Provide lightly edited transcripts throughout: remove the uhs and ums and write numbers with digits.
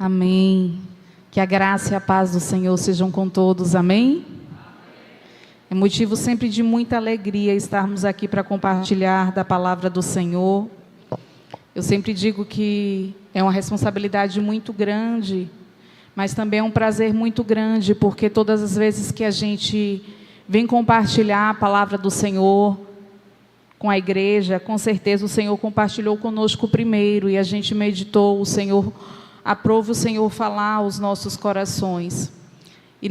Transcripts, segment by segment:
Amém. Que a graça e a paz do Senhor sejam com todos. Amém? É motivo sempre de muita alegria estarmos aqui para compartilhar da palavra do Senhor. Eu sempre digo que é uma responsabilidade muito grande, mas também é um prazer muito grande, porque todas as vezes que a gente vem compartilhar a palavra do Senhor com a igreja, com certeza o Senhor compartilhou conosco primeiro, e a gente meditou, o Senhor aprove o Senhor falar aos nossos corações. E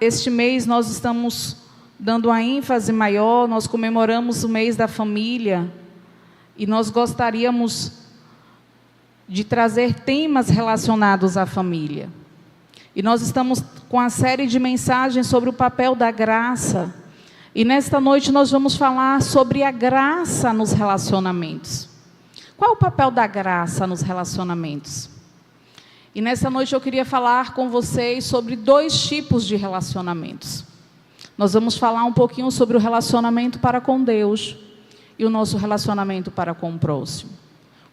este mês nós estamos dando uma ênfase maior, nós comemoramos o mês da família, e nós gostaríamos de trazer temas relacionados à família. E nós estamos com a série de mensagens sobre o papel da graça. E nesta noite nós vamos falar sobre a graça nos relacionamentos. Qual é o papel da graça nos relacionamentos? E nesta noite eu queria falar com vocês sobre 2 tipos de relacionamentos. Nós vamos falar um pouquinho sobre o relacionamento para com Deus e o nosso relacionamento para com o próximo.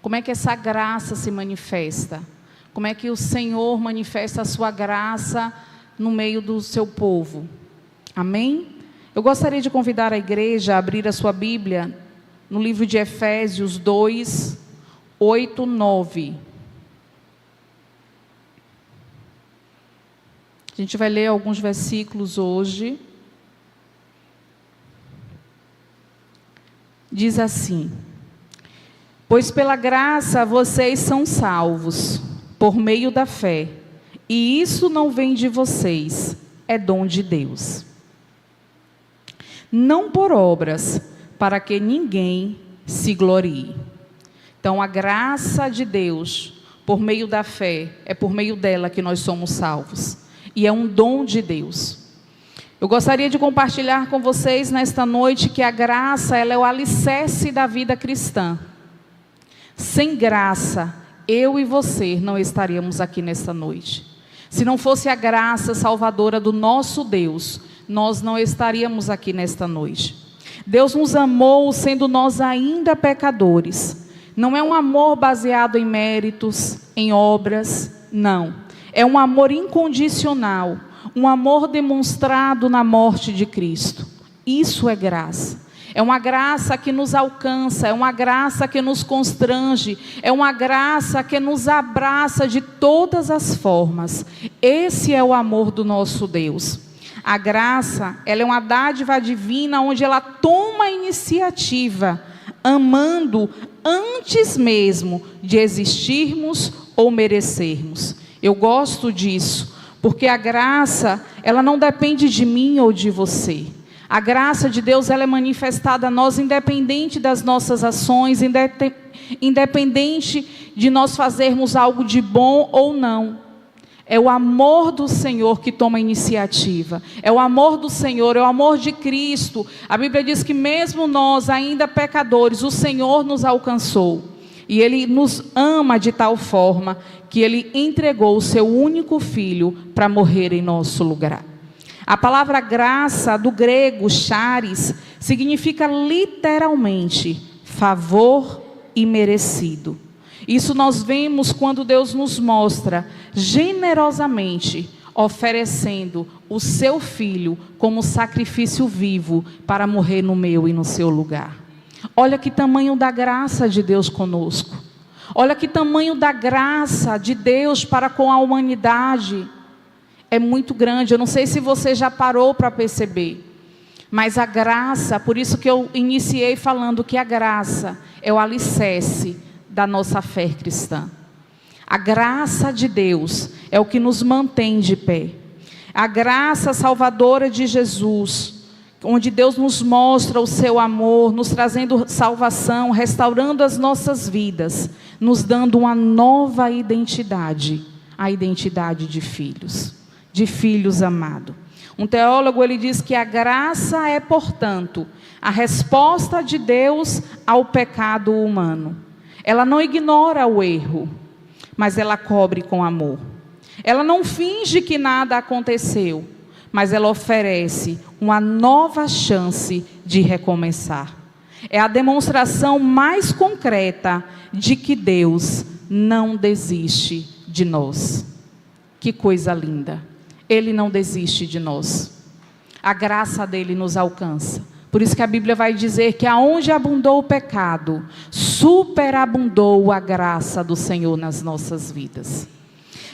Como é que essa graça se manifesta? Como é que o Senhor manifesta a sua graça no meio do seu povo? Amém? Eu gostaria de convidar a igreja a abrir a sua Bíblia no livro de Efésios 2, 8, 9. A gente vai ler alguns versículos hoje. Diz assim: pois pela graça vocês são salvos, por meio da fé, e isso não vem de vocês, é dom de Deus. Não por obras, para que ninguém se glorie. Então a graça de Deus, por meio da fé, é por meio dela que nós somos salvos. E é um dom de Deus. Eu gostaria de compartilhar com vocês nesta noite que a graça, ela é o alicerce da vida cristã. Sem graça, eu e você não estaríamos aqui nesta noite. Se não fosse a graça salvadora do nosso Deus, nós não estaríamos aqui nesta noite. Deus nos amou sendo nós ainda pecadores. Não é um amor baseado em méritos, em obras, não. É um amor incondicional, um amor demonstrado na morte de Cristo. Isso é graça. É uma graça que nos alcança, é uma graça que nos constrange, é uma graça que nos abraça de todas as formas. Esse é o amor do nosso Deus. A graça, ela é uma dádiva divina onde ela toma a iniciativa, amando antes mesmo de existirmos ou merecermos. Eu gosto disso, porque a graça, ela não depende de mim ou de você. A graça de Deus, ela é manifestada a nós independente das nossas ações, independente de nós fazermos algo de bom ou não. É o amor do Senhor que toma a iniciativa. É o amor do Senhor, é o amor de Cristo. A Bíblia diz que mesmo nós, ainda pecadores, o Senhor nos alcançou. E Ele nos ama de tal forma que Ele entregou o seu único Filho para morrer em nosso lugar. A palavra graça, do grego charis, significa literalmente favor imerecido. Isso nós vemos quando Deus nos mostra generosamente oferecendo o seu Filho como sacrifício vivo para morrer no meu e no seu lugar. Olha que tamanho da graça de Deus conosco. Olha que tamanho da graça de Deus para com a humanidade. É muito grande. Eu não sei se você já parou para perceber. Mas a graça, por isso que eu iniciei falando que a graça é o alicerce da nossa fé cristã. A graça de Deus é o que nos mantém de pé. A graça salvadora de Jesus, onde Deus nos mostra o seu amor, nos trazendo salvação, restaurando as nossas vidas, nos dando uma nova identidade, a identidade de filhos amados. Um teólogo, ele diz que a graça é, portanto, a resposta de Deus ao pecado humano. Ela não ignora o erro, mas ela cobre com amor. Ela não finge que nada aconteceu, mas ela oferece uma nova chance de recomeçar. É a demonstração mais concreta de que Deus não desiste de nós. Que coisa linda! Ele não desiste de nós. A graça dele nos alcança. Por isso que a Bíblia vai dizer que aonde abundou o pecado, superabundou a graça do Senhor nas nossas vidas.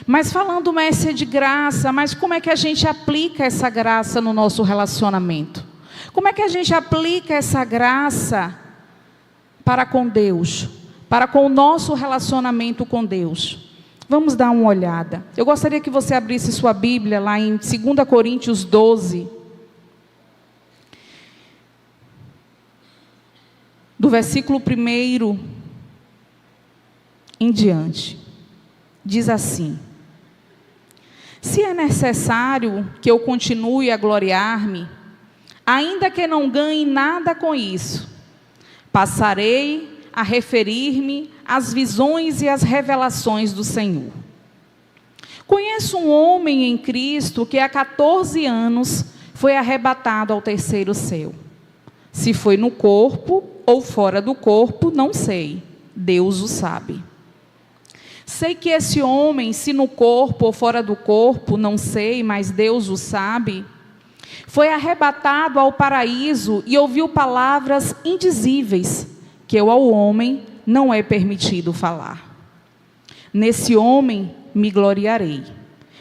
Mas falando, mestre, de graça, mas como é que a gente aplica essa graça no nosso relacionamento? Como é que a gente aplica essa graça para com Deus? Para com o nosso relacionamento com Deus? Vamos dar uma olhada. Eu gostaria que você abrisse sua Bíblia lá em 2 Coríntios 12. Do versículo 1 em diante. Diz assim: se é necessário que eu continue a gloriar-me, ainda que não ganhe nada com isso, passarei a referir-me às visões e às revelações do Senhor. Conheço um homem em Cristo que há 14 anos foi arrebatado ao terceiro céu. Se foi no corpo ou fora do corpo, não sei. Deus o sabe. Sei que esse homem, se no corpo ou fora do corpo, não sei, mas Deus o sabe, foi arrebatado ao paraíso e ouviu palavras indizíveis, que ao homem não é permitido falar. Nesse homem me gloriarei,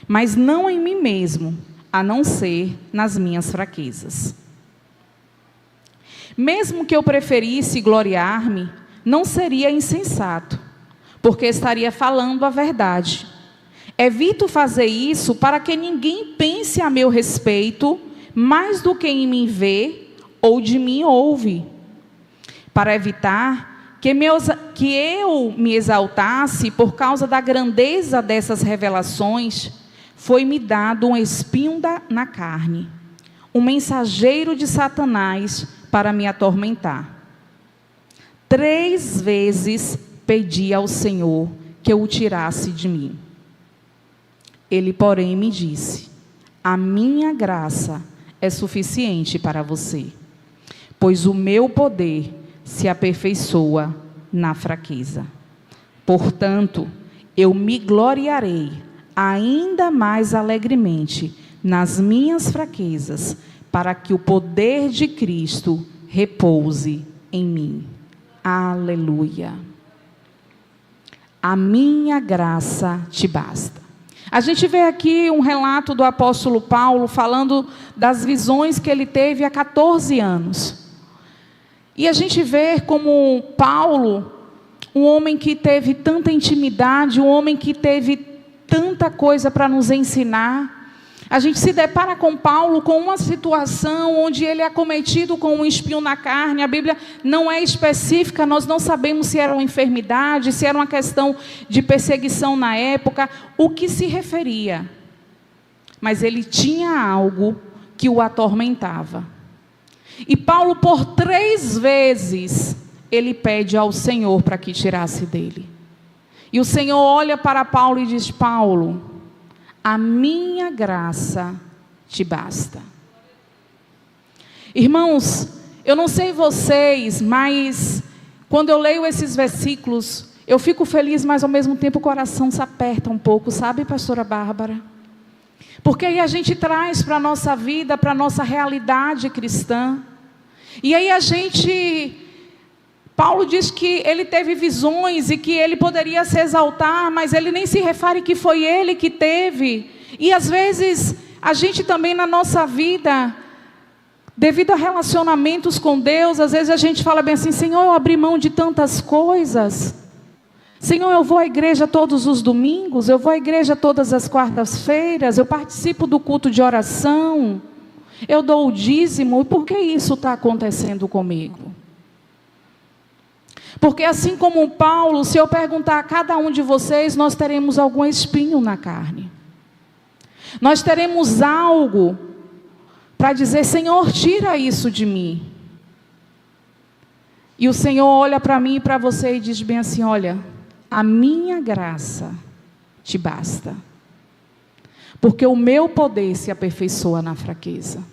mas não em mim mesmo, a não ser nas minhas fraquezas. Mesmo que eu preferisse gloriar-me, não seria insensato, porque estaria falando a verdade. Evito fazer isso para que ninguém pense a meu respeito mais do que em mim vê ou de mim ouve. Para evitar que eu me exaltasse por causa da grandeza dessas revelações, foi-me dado um espinho na carne, um mensageiro de Satanás para me atormentar. 3 vezes pedi ao Senhor que eu o tirasse de mim. Ele, porém, me disse: a minha graça é suficiente para você, pois o meu poder se aperfeiçoa na fraqueza. Portanto, eu me gloriarei ainda mais alegremente nas minhas fraquezas, para que o poder de Cristo repouse em mim. Aleluia. A minha graça te basta. A gente vê aqui um relato do apóstolo Paulo falando das visões que ele teve há 14 anos. E a gente vê como Paulo, um homem que teve tanta intimidade, um homem que teve tanta coisa para nos ensinar. A gente se depara com Paulo com uma situação onde ele é acometido com um espinho na carne. A Bíblia não é específica, nós não sabemos se era uma enfermidade, se era uma questão de perseguição na época, o que se referia. Mas ele tinha algo que o atormentava. E Paulo, por 3 vezes, ele pede ao Senhor para que tirasse dele. E o Senhor olha para Paulo e diz: Paulo, a minha graça te basta. Irmãos, eu não sei vocês, mas quando eu leio esses versículos, eu fico feliz, mas ao mesmo tempo o coração se aperta um pouco, sabe, pastora Bárbara? Porque aí a gente traz para a nossa vida, para a nossa realidade cristã. E aí Paulo diz que ele teve visões e que ele poderia se exaltar, mas ele nem se refere que foi ele que teve. E às vezes, a gente também na nossa vida, devido a relacionamentos com Deus, às vezes a gente fala bem assim: Senhor, eu abri mão de tantas coisas. Senhor, eu vou à igreja todos os domingos, eu vou à igreja todas as quartas-feiras, eu participo do culto de oração, eu dou o dízimo, e por que isso está acontecendo comigo? Porque assim como Paulo, se eu perguntar a cada um de vocês, nós teremos algum espinho na carne. Nós teremos algo para dizer: Senhor, tira isso de mim. E o Senhor olha para mim e para você e diz bem assim: olha, a minha graça te basta. Porque o meu poder se aperfeiçoa na fraqueza.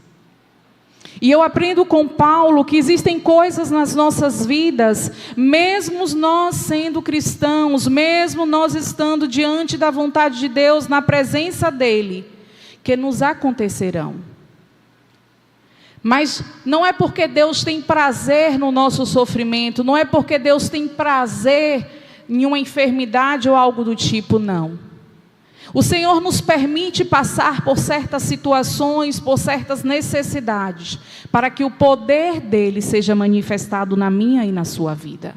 E eu aprendo com Paulo que existem coisas nas nossas vidas, mesmo nós sendo cristãos, mesmo nós estando diante da vontade de Deus, na presença dEle, que nos acontecerão. Mas não é porque Deus tem prazer no nosso sofrimento, não é porque Deus tem prazer em uma enfermidade ou algo do tipo, não. O Senhor nos permite passar por certas situações, por certas necessidades, para que o poder dEle seja manifestado na minha e na sua vida.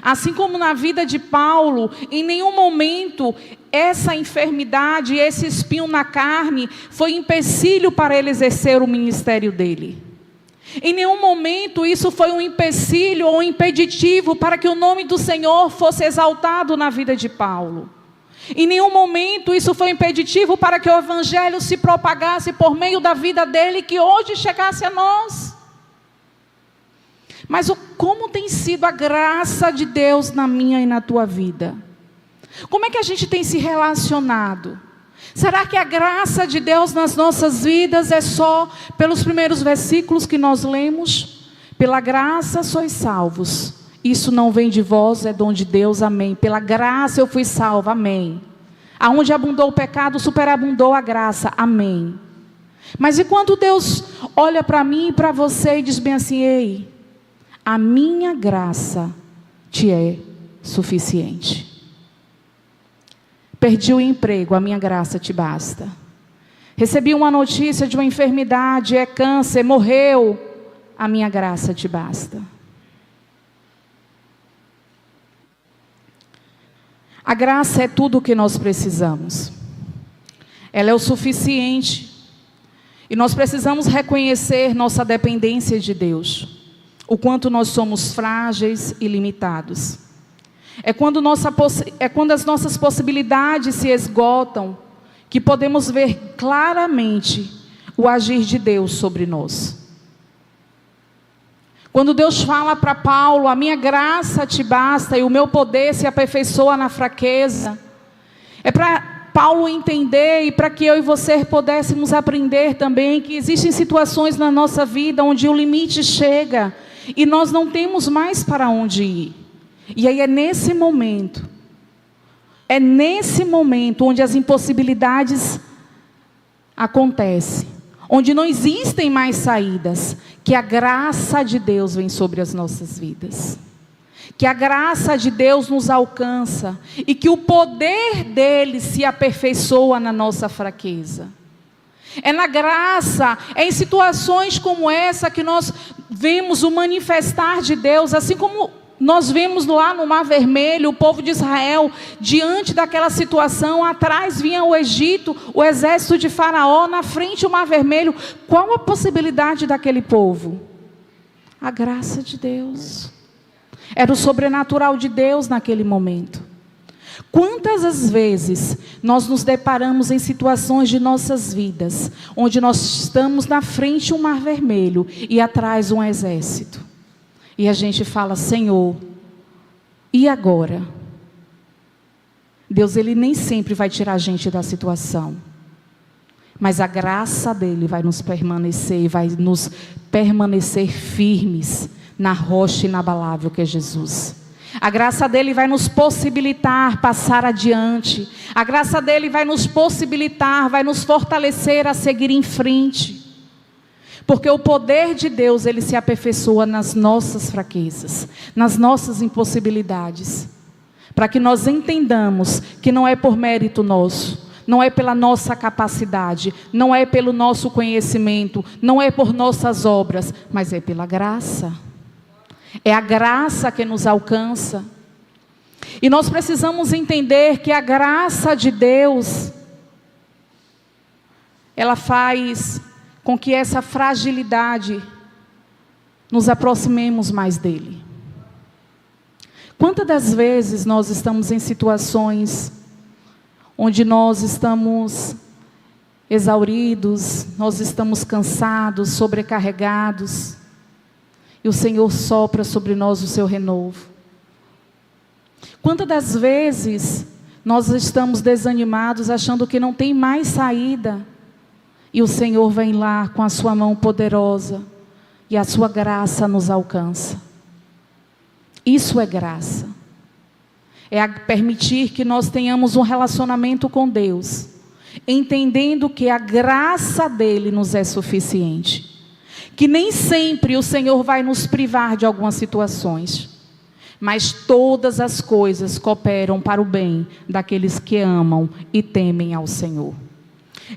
Assim como na vida de Paulo, em nenhum momento essa enfermidade, esse espinho na carne, foi empecilho para ele exercer o ministério dele. Em nenhum momento isso foi um empecilho ou um impeditivo para que o nome do Senhor fosse exaltado na vida de Paulo. Em nenhum momento isso foi impeditivo para que o evangelho se propagasse por meio da vida dele, que hoje chegasse a nós. Mas como tem sido a graça de Deus na minha e na tua vida? Como é que a gente tem se relacionado? Será que a graça de Deus nas nossas vidas é só pelos primeiros versículos que nós lemos? Pela graça sois salvos. Isso não vem de vós, é dom de Deus, amém. Pela graça eu fui salvo, amém. Aonde abundou o pecado, superabundou a graça, amém. Mas e quando Deus olha para mim e para você e diz bem assim: ei, a minha graça te é suficiente. Perdi o emprego, a minha graça te basta. Recebi uma notícia de uma enfermidade, é câncer, morreu, a minha graça te basta. A graça é tudo o que nós precisamos. Ela é o suficiente. E nós precisamos reconhecer nossa dependência de Deus. O quanto nós somos frágeis e limitados. É quando as nossas possibilidades se esgotam, que podemos ver claramente o agir de Deus sobre nós. Quando Deus fala para Paulo: a minha graça te basta e o meu poder se aperfeiçoa na fraqueza, é para Paulo entender e para que eu e você pudéssemos aprender também que existem situações na nossa vida onde o limite chega e nós não temos mais para onde ir. E aí é nesse momento onde as impossibilidades acontecem, onde não existem mais saídas, que a graça de Deus vem sobre as nossas vidas. Que a graça de Deus nos alcança e que o poder dele se aperfeiçoa na nossa fraqueza. É na graça, é em situações como essa que nós vemos o manifestar de Deus, assim como nós vemos lá no Mar Vermelho, o povo de Israel, diante daquela situação, atrás vinha o Egito, o exército de Faraó, na frente o Mar Vermelho. Qual a possibilidade daquele povo? A graça de Deus. Era o sobrenatural de Deus naquele momento. Quantas as vezes nós nos deparamos em situações de nossas vidas, onde nós estamos na frente um Mar Vermelho e atrás um exército. E a gente fala: Senhor, e agora? Deus, Ele nem sempre vai tirar a gente da situação. Mas a graça dEle vai nos permanecer, e vai nos permanecer firmes na rocha inabalável que é Jesus. A graça dEle vai nos possibilitar passar adiante. A graça dEle vai nos possibilitar, vai nos fortalecer a seguir em frente. Porque o poder de Deus, ele se aperfeiçoa nas nossas fraquezas, nas nossas impossibilidades. Para que nós entendamos que não é por mérito nosso, não é pela nossa capacidade, não é pelo nosso conhecimento, não é por nossas obras, mas é pela graça. É a graça que nos alcança. E nós precisamos entender que a graça de Deus, ela faz com que essa fragilidade nos aproximemos mais dEle. Quantas das vezes nós estamos em situações onde nós estamos exauridos, nós estamos cansados, sobrecarregados, e o Senhor sopra sobre nós o seu renovo. Quantas das vezes nós estamos desanimados, achando que não tem mais saída, E o Senhor vem lá com a sua mão poderosa e a sua graça nos alcança. Isso é graça. É permitir que nós tenhamos um relacionamento com Deus, entendendo que a graça dele nos é suficiente. Que nem sempre o Senhor vai nos privar de algumas situações, mas todas as coisas cooperam para o bem daqueles que amam e temem ao Senhor.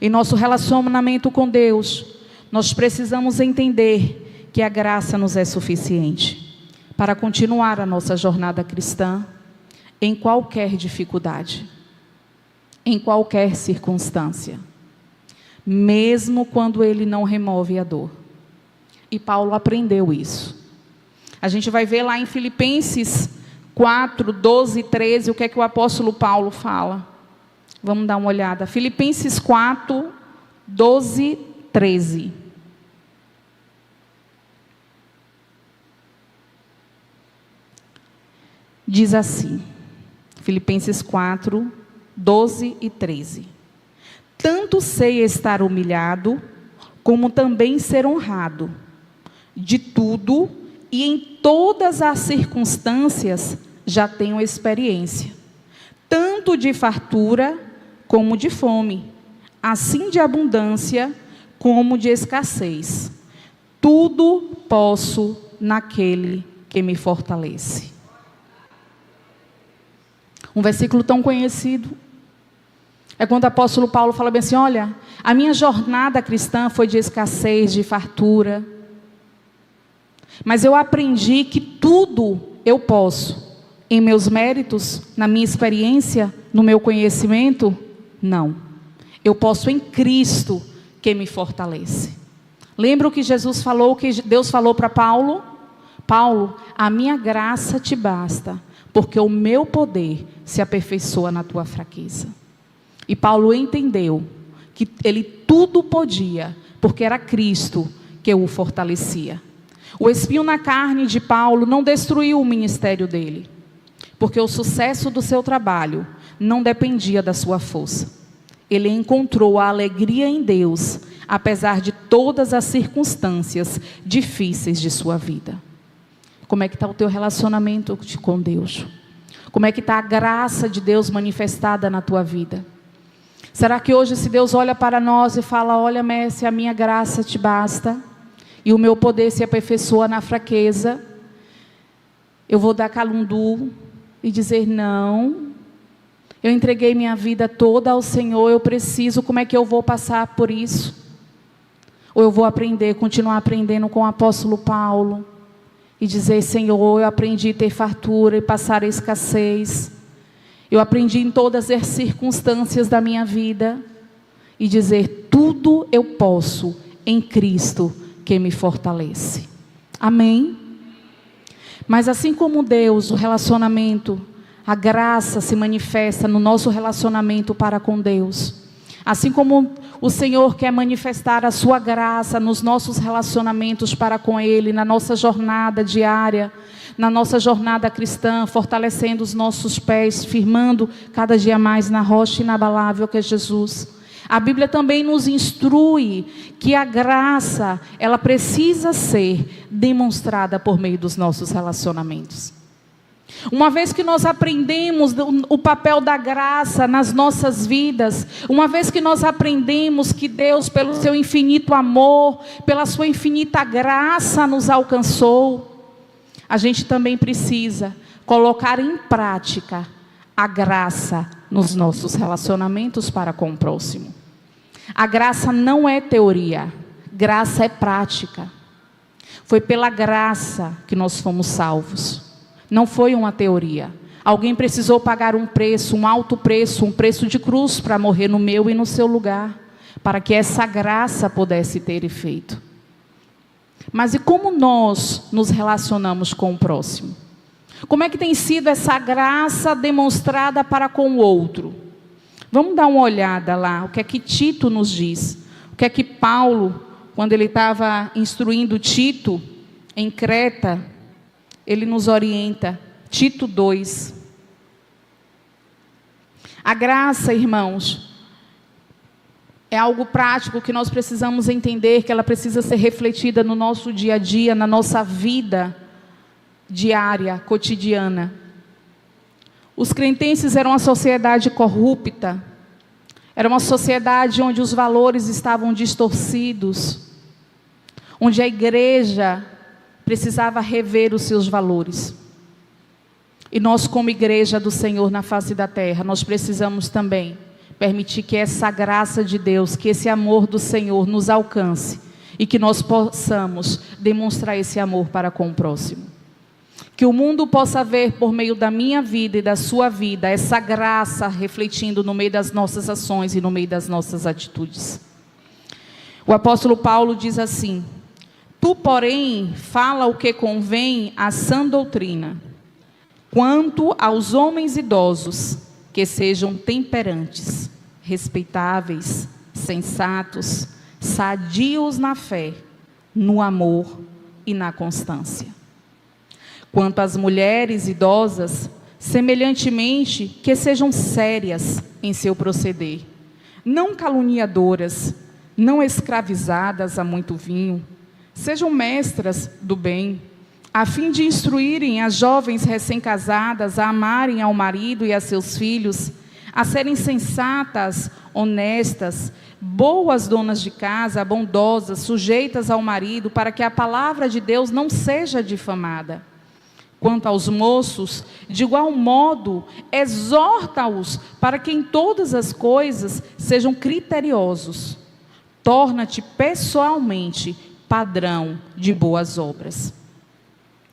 Em nosso relacionamento com Deus, nós precisamos entender que a graça nos é suficiente para continuar a nossa jornada cristã em qualquer dificuldade, em qualquer circunstância, mesmo quando Ele não remove a dor. E Paulo aprendeu isso. A gente vai ver lá em Filipenses 4, 12 e 13, o que é que o apóstolo Paulo fala. Vamos dar uma olhada. Filipenses 4, 12, 13. Diz assim, Filipenses 4, 12 e 13. Tanto sei estar humilhado, como também ser honrado. De tudo e em todas as circunstâncias já tenho experiência, tanto de fartura como de fome, assim de abundância como de escassez. Tudo posso naquele que me fortalece. Um versículo tão conhecido. É quando o apóstolo Paulo fala bem assim, olha, a minha jornada cristã foi de escassez, de fartura. Mas eu aprendi que tudo eu posso. Em meus méritos, na minha experiência, no meu conhecimento, não. Eu posso em Cristo que me fortalece. Lembra o que Jesus falou, que Deus falou para Paulo? Paulo, a minha graça te basta, porque o meu poder se aperfeiçoa na tua fraqueza. E Paulo entendeu que ele tudo podia, porque era Cristo que o fortalecia. O espinho na carne de Paulo não destruiu o ministério dele, porque o sucesso do seu trabalho não dependia da sua força. Ele encontrou a alegria em Deus, apesar de todas as circunstâncias difíceis de sua vida. Como é que está o teu relacionamento com Deus? Como é que está a graça de Deus manifestada na tua vida? Será que hoje, se Deus olha para nós e fala, olha, Messi, a minha graça te basta, e o meu poder se aperfeiçoa na fraqueza, eu vou dar calundu e dizer, não, eu entreguei minha vida toda ao Senhor, eu preciso, como é que eu vou passar por isso? Ou eu vou aprender, continuar aprendendo com o apóstolo Paulo, e dizer, Senhor, eu aprendi a ter fartura e passar a escassez, eu aprendi em todas as circunstâncias da minha vida, e dizer, tudo eu posso em Cristo que me fortalece. Amém? Mas assim como Deus, o relacionamento, a graça se manifesta no nosso relacionamento para com Deus, assim como o Senhor quer manifestar a sua graça nos nossos relacionamentos para com Ele, na nossa jornada diária, na nossa jornada cristã, fortalecendo os nossos pés, firmando cada dia mais na rocha inabalável que é Jesus. A Bíblia também nos instrui que a graça, ela precisa ser demonstrada por meio dos nossos relacionamentos. Uma vez que nós aprendemos o papel da graça nas nossas vidas, uma vez que nós aprendemos que Deus, pelo seu infinito amor, pela sua infinita graça nos alcançou, a gente também precisa colocar em prática a graça nos nossos relacionamentos para com o próximo. A graça não é teoria, graça é prática. Foi pela graça que nós fomos salvos. Não foi uma teoria. Alguém precisou pagar um preço, um alto preço, um preço de cruz para morrer no meu e no seu lugar, para que essa graça pudesse ter efeito. Mas e como nós nos relacionamos com o próximo? Como é que tem sido essa graça demonstrada para com o outro? Vamos dar uma olhada lá, o que é que Tito nos diz. O que é que Paulo, quando ele estava instruindo Tito em Creta, ele nos orienta. Tito 2. A graça, irmãos, É algo prático que nós precisamos entender, que ela precisa ser refletida no nosso dia a dia, na nossa vida diária, cotidiana. Os cretenses eram uma sociedade corrupta, era uma sociedade onde os valores estavam distorcidos, onde a igreja precisava rever os seus valores. E nós, como igreja do Senhor na face da terra, nós precisamos também permitir que essa graça de Deus, que esse amor do Senhor nos alcance e que nós possamos demonstrar esse amor para com o próximo. Que o mundo possa ver por meio da minha vida e da sua vida essa graça refletindo no meio das nossas ações e no meio das nossas atitudes. O apóstolo Paulo diz assim: tu, porém, fala o que convém à sã doutrina. Quanto aos homens idosos, que sejam temperantes, respeitáveis, sensatos, sadios na fé, no amor e na constância. Quanto às mulheres idosas, semelhantemente, que sejam sérias em seu proceder, não caluniadoras, não escravizadas a muito vinho, sejam mestras do bem, a fim de instruírem as jovens recém-casadas a amarem ao marido e a seus filhos, a serem sensatas, honestas, boas donas de casa, bondosas, sujeitas ao marido, para que a palavra de Deus não seja difamada. Quanto aos moços, de igual modo, exorta-os para que em todas as coisas sejam criteriosos. Torna-te pessoalmente padrão de boas obras.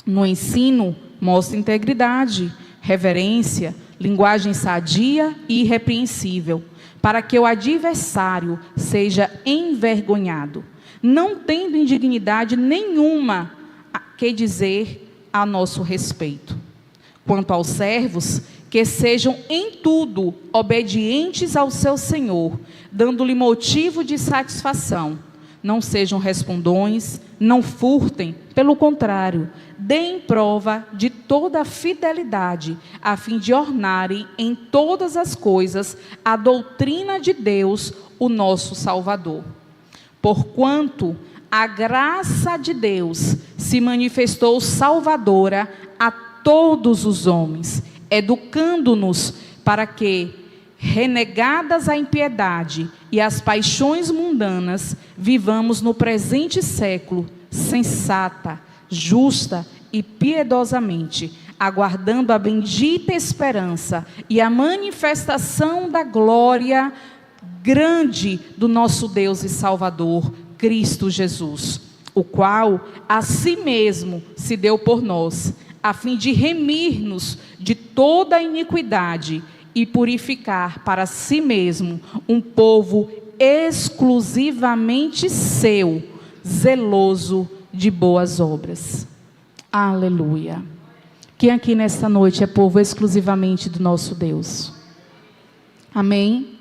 No ensino, mostra integridade, reverência, linguagem sadia e irrepreensível, para que o adversário seja envergonhado, não tendo indignidade nenhuma a que dizer a nosso respeito. Quanto aos servos, que sejam em tudo obedientes ao seu Senhor, dando-lhe motivo de satisfação. Não sejam respondões, não furtem, pelo contrário, deem prova de toda a fidelidade, a fim de ornarem em todas as coisas a doutrina de Deus, o nosso Salvador. Porquanto a graça de Deus se manifestou salvadora a todos os homens, educando-nos para que, renegadas a impiedade e as paixões mundanas, vivamos no presente século sensata, justa e piedosamente, aguardando a bendita esperança e a manifestação da glória grande do nosso Deus e Salvador, Cristo Jesus, o qual a si mesmo se deu por nós, a fim de remir-nos de toda a iniquidade e purificar para si mesmo um povo exclusivamente seu, zeloso de boas obras. Aleluia. Quem aqui nesta noite é povo exclusivamente do nosso Deus? Amém?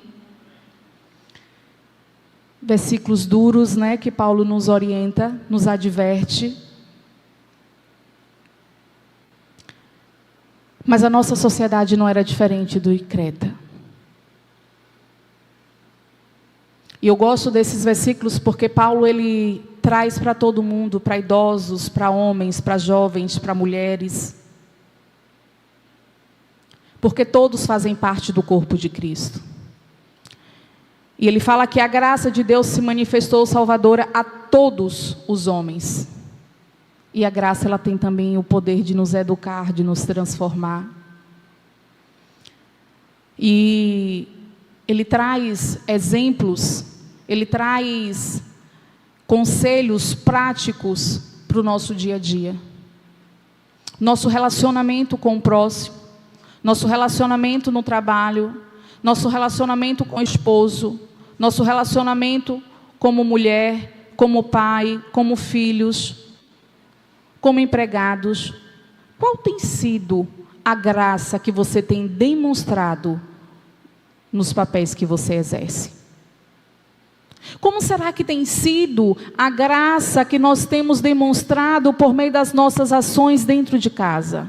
Versículos duros, né, que Paulo nos orienta, nos adverte. Mas a nossa sociedade não era diferente do Creta. E eu gosto desses versículos porque Paulo, ele traz para todo mundo, para idosos, para homens, para jovens, para mulheres. Porque todos fazem parte do corpo de Cristo. E ele fala que a graça de Deus se manifestou salvadora a todos os homens. E a graça, ela tem também o poder de nos educar, de nos transformar. E ele traz exemplos, ele traz conselhos práticos para o nosso dia a dia. Nosso relacionamento com o próximo, nosso relacionamento no trabalho, nosso relacionamento com o esposo, nosso relacionamento como mulher, como pai, como filhos, como empregados. Qual tem sido a graça que você tem demonstrado nos papéis que você exerce? Como será que tem sido a graça que nós temos demonstrado por meio das nossas ações dentro de casa?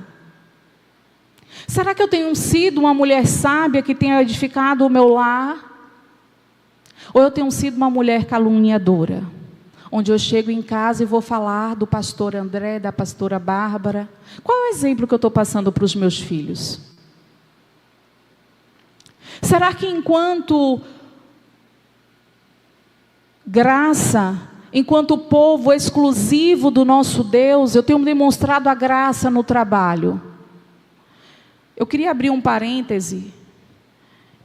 Será que eu tenho sido uma mulher sábia que tenha edificado o meu lar? Ou eu tenho sido uma mulher caluniadora, onde eu chego em casa e vou falar do pastor André, da pastora Bárbara? Qual é o exemplo que eu estou passando para os meus filhos? Será que enquanto graça, enquanto povo exclusivo do nosso Deus, eu tenho demonstrado a graça no trabalho? Eu queria abrir um parêntese.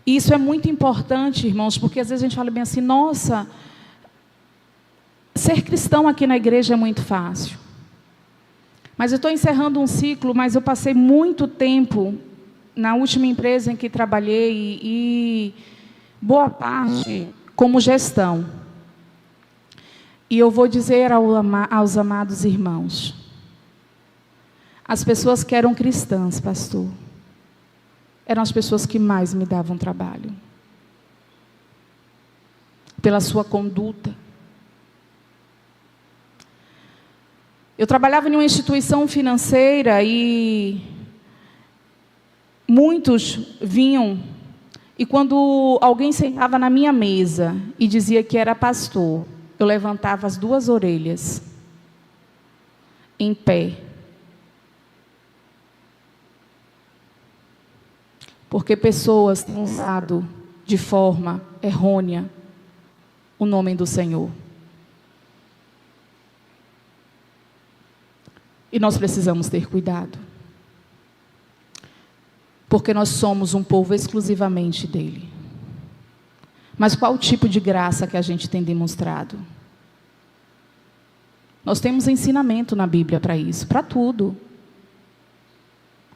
Isso é muito importante, irmãos, porque às vezes a gente fala bem assim, nossa, ser cristão aqui na igreja é muito fácil. Mas eu estou encerrando um ciclo, mas eu passei muito tempo na última empresa em que trabalhei e boa parte como gestão. E eu vou dizer aos amados irmãos, as pessoas que eram cristãs, pastor, eram as pessoas que mais me davam trabalho. Pela sua conduta. Eu trabalhava em uma instituição financeira e muitos vinham, e quando alguém sentava na minha mesa e dizia que era pastor, eu levantava as 2 orelhas, em pé. Porque pessoas têm usado de forma errônea o nome do Senhor. E nós precisamos ter cuidado. Porque nós somos um povo exclusivamente dele. Mas qual o tipo de graça que a gente tem demonstrado? Nós temos ensinamento na Bíblia para isso, para tudo.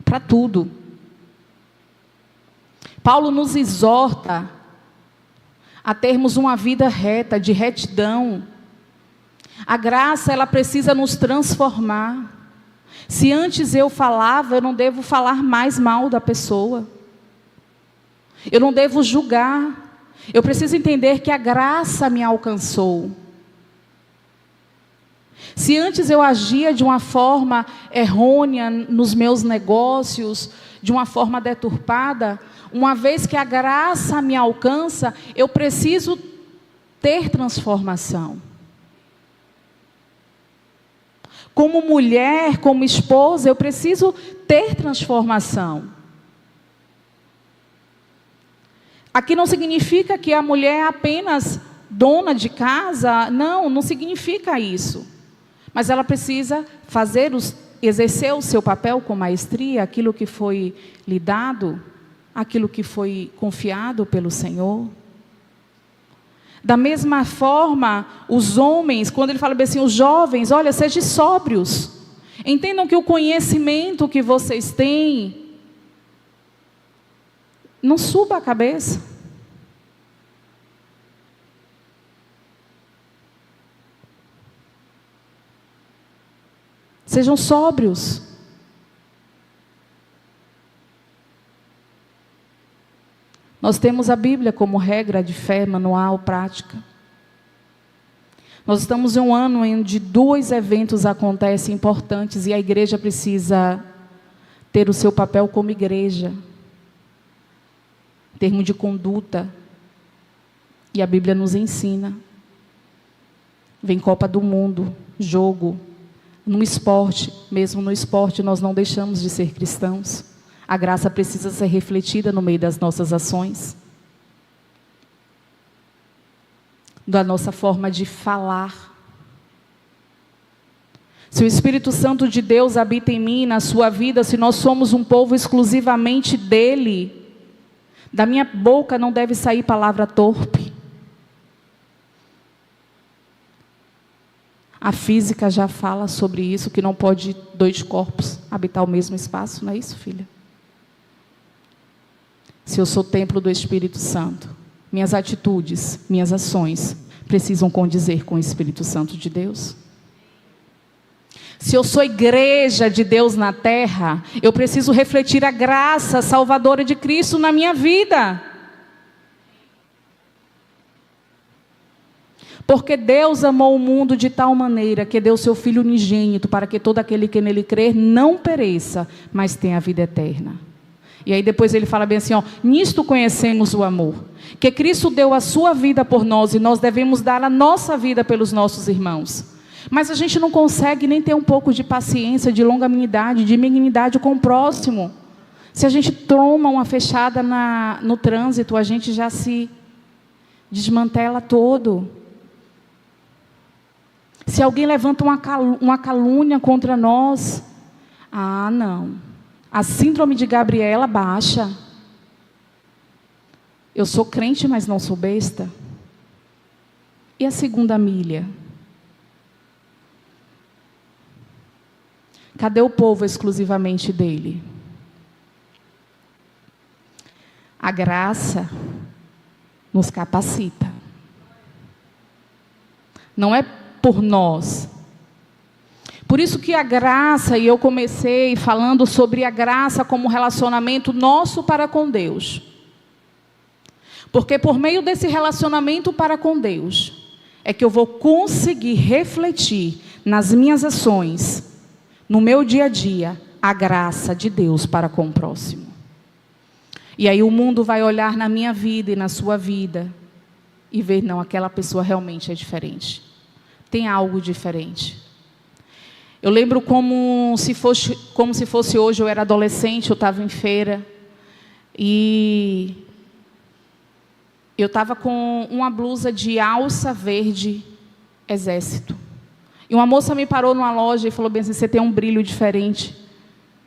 Para tudo. Paulo nos exorta a termos uma vida reta, de retidão. A graça, ela precisa nos transformar. Se antes eu falava, eu não devo falar mais mal da pessoa. Eu não devo julgar. Eu preciso entender que a graça me alcançou. Se antes eu agia de uma forma errônea nos meus negócios, de uma forma deturpada, uma vez que a graça me alcança, eu preciso ter transformação. Como mulher, como esposa, eu preciso ter transformação. Aqui não significa que a mulher é apenas dona de casa, não significa isso. Mas ela precisa exercer o seu papel com maestria, aquilo que foi lhe dado, aquilo que foi confiado pelo Senhor. Da mesma forma, os homens, quando ele fala bem assim, os jovens, olha, sejam sóbrios. Entendam que o conhecimento que vocês têm, não suba a cabeça. Sejam sóbrios. Nós temos a Bíblia como regra de fé, manual, prática. Nós estamos em um ano onde 2 eventos acontecem importantes e a igreja precisa ter o seu papel como igreja. Em termos de conduta. E a Bíblia nos ensina. Vem Copa do Mundo, jogo. No esporte, mesmo no esporte, nós não deixamos de ser cristãos. A graça precisa ser refletida no meio das nossas ações. Da nossa forma de falar. Se o Espírito Santo de Deus habita em mim, na sua vida, se nós somos um povo exclusivamente dele, da minha boca não deve sair palavra torpe. A física já fala sobre isso, que não pode 2 corpos habitar o mesmo espaço, não é isso, filha? Se eu sou templo do Espírito Santo, minhas atitudes, minhas ações precisam condizer com o Espírito Santo de Deus. Se eu sou igreja de Deus na terra, eu preciso refletir a graça salvadora de Cristo na minha vida. Porque Deus amou o mundo de tal maneira que deu seu Filho unigênito para que todo aquele que nele crer não pereça, mas tenha a vida eterna. E aí depois ele fala bem assim, ó, nisto conhecemos o amor, que Cristo deu a sua vida por nós e nós devemos dar a nossa vida pelos nossos irmãos. Mas a gente não consegue nem ter um pouco de paciência, de longanimidade, de benignidade com o próximo. Se a gente toma uma fechada no trânsito, a gente já se desmantela todo. Se alguém levanta uma calúnia contra nós, não. A síndrome de Gabriela baixa. Eu sou crente, mas não sou besta. E a segunda milha? Cadê o povo exclusivamente dele? A graça nos capacita. Não é por nós. Por isso que a graça, e eu comecei falando sobre a graça como relacionamento nosso para com Deus. Porque por meio desse relacionamento para com Deus, é que eu vou conseguir refletir nas minhas ações, no meu dia a dia, a graça de Deus para com o próximo. E aí o mundo vai olhar na minha vida e na sua vida, e ver, não, aquela pessoa realmente é diferente. Tem algo diferente. Eu lembro como se fosse hoje, eu era adolescente, eu estava em feira, e eu estava com uma blusa de alça verde exército. E uma moça me parou numa loja e falou bem assim, você tem um brilho diferente,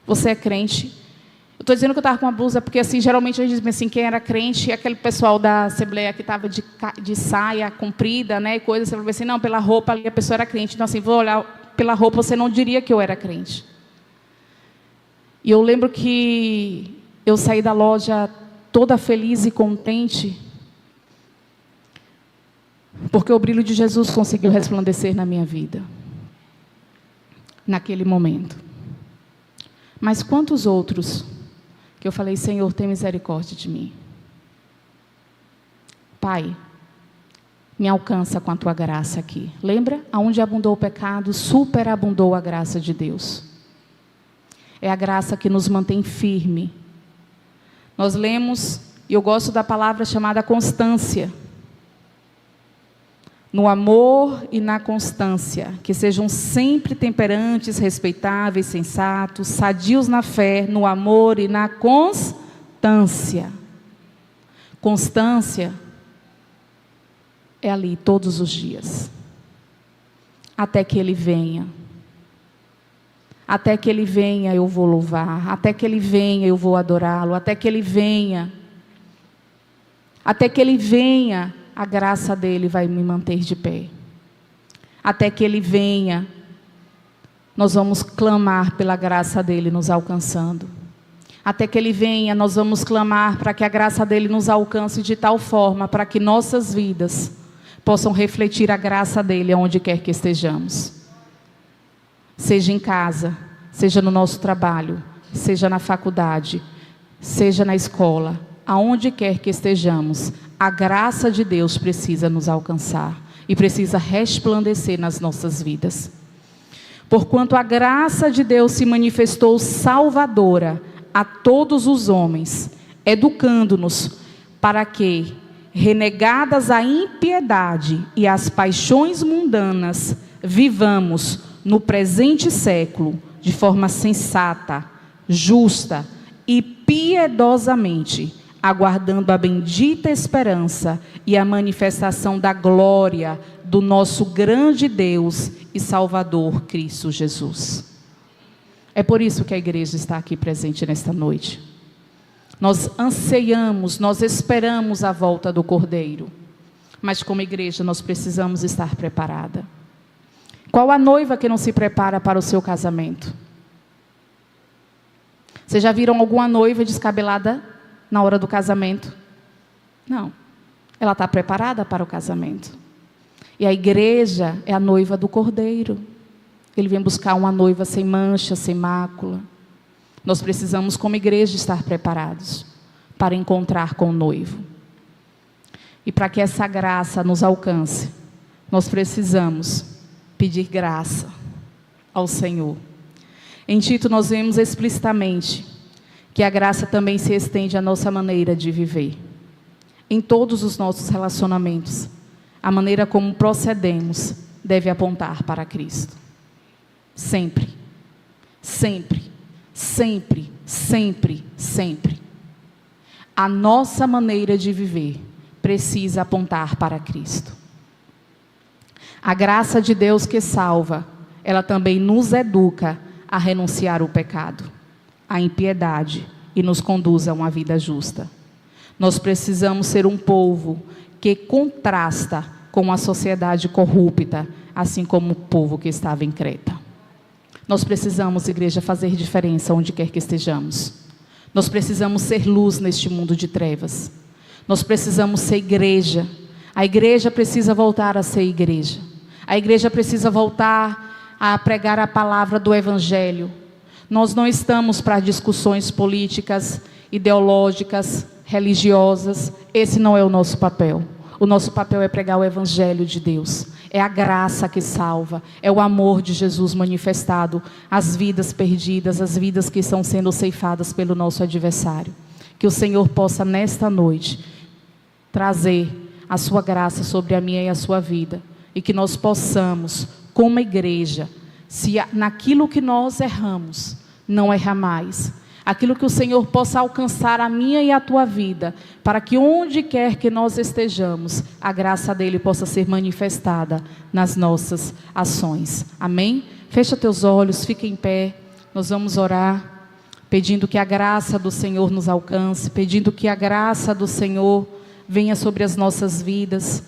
você é crente. Eu estou dizendo que eu estava com uma blusa, porque assim, geralmente a gente diz assim, quem era crente, aquele pessoal da Assembleia que estava de saia comprida, né, e coisa, você falou assim, não, pela roupa ali a pessoa era crente. Então assim, vou olhar pela roupa, você não diria que eu era crente. E eu lembro que eu saí da loja toda feliz e contente, porque o brilho de Jesus conseguiu resplandecer na minha vida, naquele momento. Mas quantos outros que eu falei, Senhor, tem misericórdia de mim. Pai, me alcança com a tua graça aqui. Lembra? Aonde abundou o pecado, superabundou a graça de Deus. É a graça que nos mantém firme. Nós lemos, e eu gosto da palavra chamada constância. No amor e na constância, que sejam sempre temperantes, respeitáveis, sensatos, sadios na fé, no amor e na constância. Constância é ali todos os dias, até que Ele venha. Até que Ele venha eu vou louvar, até que Ele venha eu vou adorá-lo, até que Ele venha. Até que Ele venha, a graça dEle vai me manter de pé. Até que Ele venha, nós vamos clamar pela graça dEle nos alcançando. Até que Ele venha, nós vamos clamar para que a graça dEle nos alcance de tal forma, para que nossas vidas possam refletir a graça dEle aonde quer que estejamos. Seja em casa, seja no nosso trabalho, seja na faculdade, seja na escola, aonde quer que estejamos, a graça de Deus precisa nos alcançar e precisa resplandecer nas nossas vidas. Porquanto a graça de Deus se manifestou salvadora a todos os homens, educando-nos para que, renegadas a impiedade e as paixões mundanas, vivamos no presente século de forma sensata, justa e piedosamente, aguardando a bendita esperança e a manifestação da glória do nosso grande Deus e Salvador Cristo Jesus. É por isso que a igreja está aqui presente nesta noite. Nós anseiamos, nós esperamos a volta do Cordeiro, mas como igreja nós precisamos estar preparada. Qual a noiva que não se prepara para o seu casamento? Vocês já viram alguma noiva descabelada na hora do casamento? Não. Ela está preparada para o casamento. E a igreja é a noiva do Cordeiro. Ele vem buscar uma noiva sem mancha, sem mácula. Nós precisamos, como igreja, estar preparados para encontrar com o noivo. E para que essa graça nos alcance, nós precisamos pedir graça ao Senhor. Em Tito nós vemos explicitamente que a graça também se estende à nossa maneira de viver. Em todos os nossos relacionamentos, a maneira como procedemos deve apontar para Cristo. Sempre, sempre, sempre, sempre, sempre. A nossa maneira de viver precisa apontar para Cristo. A graça de Deus que salva, ela também nos educa a renunciar ao pecado, à impiedade e nos conduz a uma vida justa. Nós precisamos ser um povo que contrasta com a sociedade corrupta, assim como o povo que estava em Creta. Nós precisamos, igreja, fazer diferença onde quer que estejamos. Nós precisamos ser luz neste mundo de trevas. Nós precisamos ser igreja. A igreja precisa voltar a ser igreja. A igreja precisa voltar a pregar a palavra do Evangelho. Nós não estamos para discussões políticas, ideológicas, religiosas. Esse não é o nosso papel. O nosso papel é pregar o Evangelho de Deus. É a graça que salva. É o amor de Jesus manifestado às vidas perdidas, às vidas que estão sendo ceifadas pelo nosso adversário. Que o Senhor possa, nesta noite, trazer a sua graça sobre a minha e a sua vida. E que nós possamos, como igreja, se naquilo que nós erramos, não errar mais. Aquilo que o Senhor possa alcançar a minha e a tua vida, para que onde quer que nós estejamos, a graça dele possa ser manifestada nas nossas ações. Amém? Fecha teus olhos, fica em pé. Nós vamos orar, pedindo que a graça do Senhor nos alcance, pedindo que a graça do Senhor venha sobre as nossas vidas.